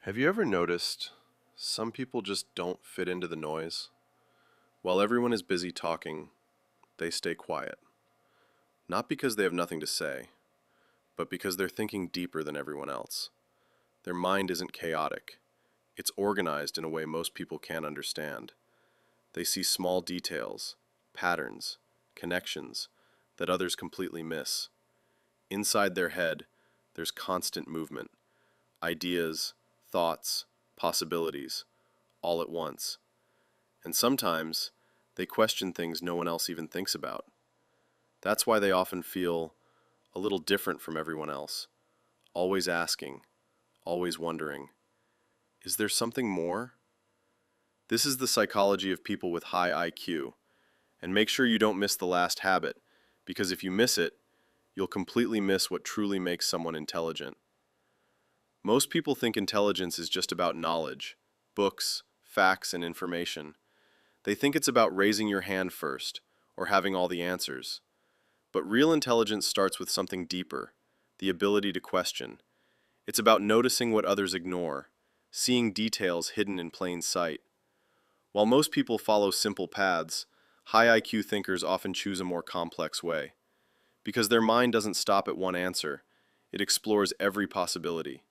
Have you ever noticed some people just don't fit into the noise? While everyone is busy talking, they stay quiet. Not because they have nothing to say, but because they're thinking deeper than everyone else. Their mind isn't chaotic. It's organized in a way most people can't understand. They see small details, patterns, connections that others completely miss. Inside their head, there's constant movement, ideas, thoughts, possibilities, all at once. And sometimes they question things no one else even thinks about. That's why they often feel a little different from everyone else, always asking, always wondering, is there something more? This is the psychology of people with high IQ. And make sure you don't miss the last habit, because if you miss it, you'll completely miss what truly makes someone intelligent. Most people think intelligence is just about knowledge, books, facts, and information. They think it's about raising your hand first, or having all the answers. But real intelligence starts with something deeper, the ability to question. It's about noticing what others ignore, seeing details hidden in plain sight. While most people follow simple paths, high IQ thinkers often choose a more complex way. Because their mind doesn't stop at one answer, it explores every possibility.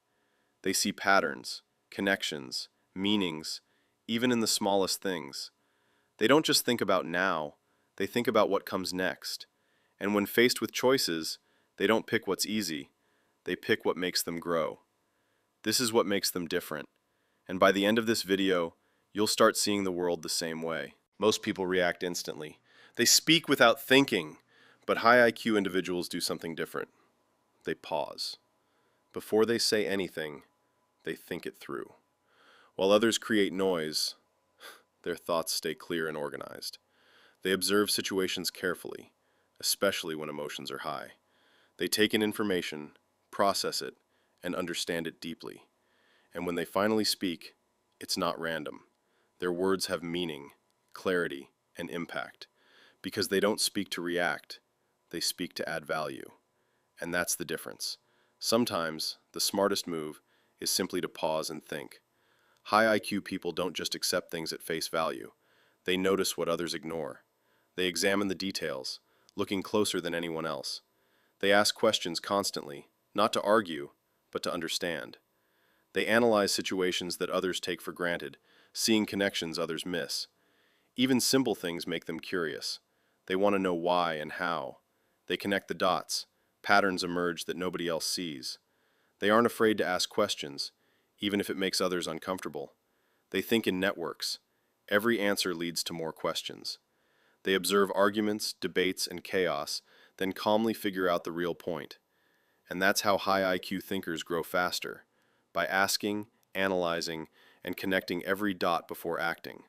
They see patterns, connections, meanings, even in the smallest things. They don't just think about now, they think about what comes next. And when faced with choices, they don't pick what's easy, they pick what makes them grow. This is what makes them different. And by the end of this video, you'll start seeing the world the same way. Most people react instantly. They speak without thinking, but high IQ individuals do something different. They pause. Before they say anything, they think it through. While others create noise, their thoughts stay clear and organized. They observe situations carefully, especially when emotions are high. They take in information, process it, and understand it deeply. And when they finally speak, it's not random. Their words have meaning, clarity, and impact. Because they don't speak to react, they speak to add value. And that's the difference. Sometimes, the smartest move is simply to pause and think. High IQ people don't just accept things at face value. They notice what others ignore. They examine the details, looking closer than anyone else. They ask questions constantly, not to argue, but to understand. They analyze situations that others take for granted, seeing connections others miss. Even simple things make them curious. They want to know why and how. They connect the dots. Patterns emerge that nobody else sees. They aren't afraid to ask questions, even if it makes others uncomfortable. They think in networks. Every answer leads to more questions. They observe arguments, debates, and chaos, then calmly figure out the real point. And that's how high IQ thinkers grow faster, by asking, analyzing, and connecting every dot before acting.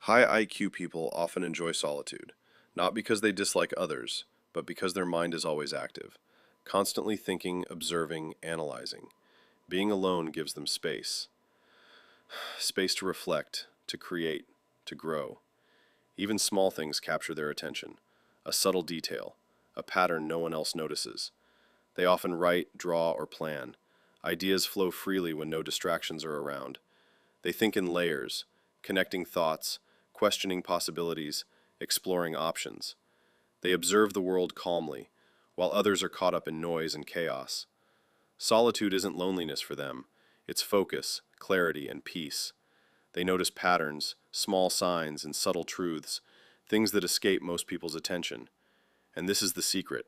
High IQ people often enjoy solitude, not because they dislike others, but because their mind is always active, constantly thinking, observing, analyzing. Being alone gives them space. Space to reflect, to create, to grow. Even small things capture their attention. A subtle detail, a pattern no one else notices. They often write, draw, or plan. Ideas flow freely when no distractions are around. They think in layers, connecting thoughts, questioning possibilities, exploring options. They observe the world calmly, while others are caught up in noise and chaos. Solitude isn't loneliness for them, it's focus, clarity, and peace. They notice patterns, small signs, and subtle truths, things that escape most people's attention. And this is the secret.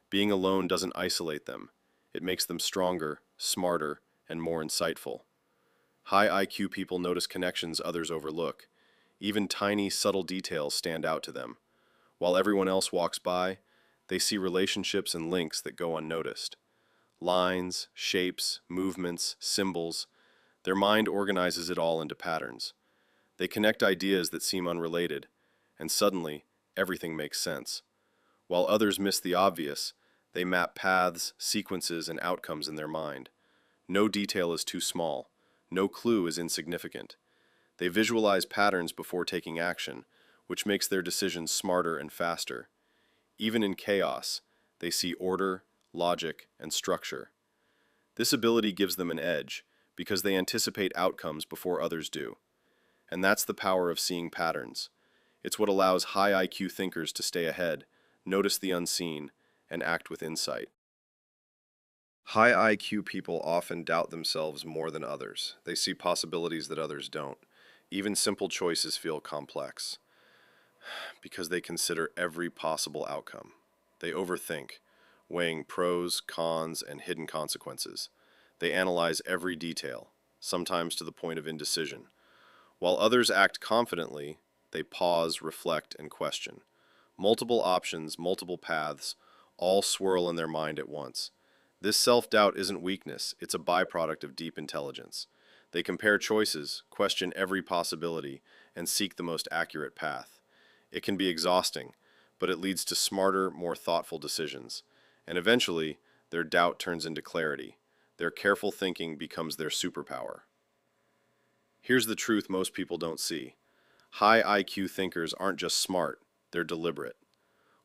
Being alone doesn't isolate them. It makes them stronger, smarter, and more insightful. High IQ people notice connections others overlook. Even tiny, subtle details stand out to them. While everyone else walks by, they see relationships and links that go unnoticed. Lines, shapes, movements, symbols. Their mind organizes it all into patterns. They connect ideas that seem unrelated, and suddenly, everything makes sense. While others miss the obvious, they map paths, sequences, and outcomes in their mind. No detail is too small. No clue is insignificant. They visualize patterns before taking action, which makes their decisions smarter and faster. Even in chaos, they see order, logic, and structure. This ability gives them an edge, because they anticipate outcomes before others do. And that's the power of seeing patterns. It's what allows high IQ thinkers to stay ahead, notice the unseen, and act with insight. High IQ people often doubt themselves more than others. They see possibilities that others don't. Even simple choices feel complex because they consider every possible outcome. They overthink, weighing pros, cons, and hidden consequences. They analyze every detail, sometimes to the point of indecision. While others act confidently, they pause, reflect, and question. Multiple options, multiple paths, all swirl in their mind at once. This self-doubt isn't weakness, it's a byproduct of deep intelligence. They compare choices, question every possibility, and seek the most accurate path. It can be exhausting, but it leads to smarter, more thoughtful decisions. And eventually, their doubt turns into clarity. Their careful thinking becomes their superpower. Here's the truth most people don't see. High IQ thinkers aren't just smart, they're deliberate.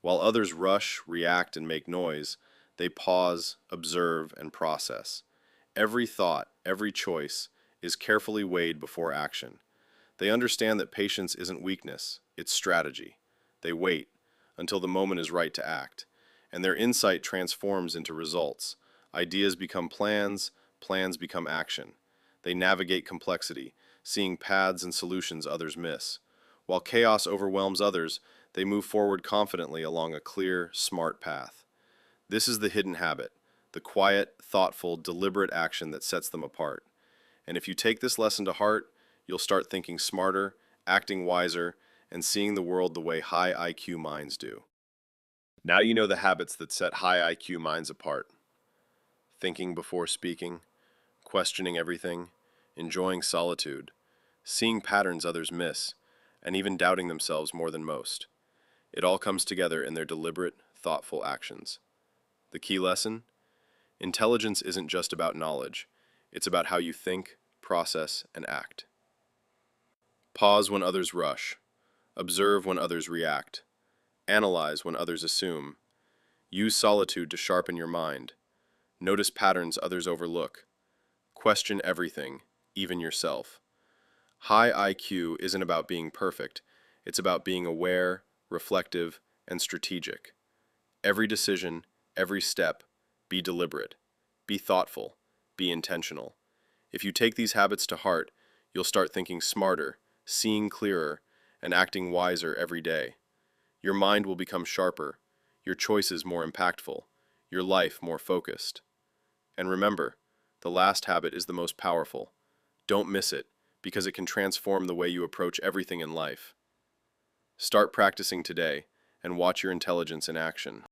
While others rush, react, and make noise, they pause, observe, and process. Every thought, every choice, is carefully weighed before action. They understand that patience isn't weakness, it's strategy. They wait until the moment is right to act, and their insight transforms into results. Ideas become plans, plans become action. They navigate complexity, seeing paths and solutions others miss. While chaos overwhelms others, they move forward confidently along a clear, smart path. This is the hidden habit, the quiet, thoughtful, deliberate action that sets them apart. And if you take this lesson to heart, you'll start thinking smarter, acting wiser, and seeing the world the way high IQ minds do. Now you know the habits that set high IQ minds apart. Thinking before speaking, questioning everything, enjoying solitude, seeing patterns others miss, and even doubting themselves more than most. It all comes together in their deliberate, thoughtful actions. The key lesson? Intelligence isn't just about knowledge. It's about how you think, process, and act. Pause when others rush. Observe when others react. Analyze when others assume. Use solitude to sharpen your mind. Notice patterns others overlook. Question everything, even yourself. High IQ isn't about being perfect. It's about being aware, reflective, and strategic. Every decision, every step, be deliberate, be thoughtful, be intentional. If you take these habits to heart, you'll start thinking smarter, seeing clearer, and acting wiser every day. Your mind will become sharper, your choices more impactful, your life more focused. And remember, the last habit is the most powerful. Don't miss it, because it can transform the way you approach everything in life. Start practicing today, and watch your intelligence in action.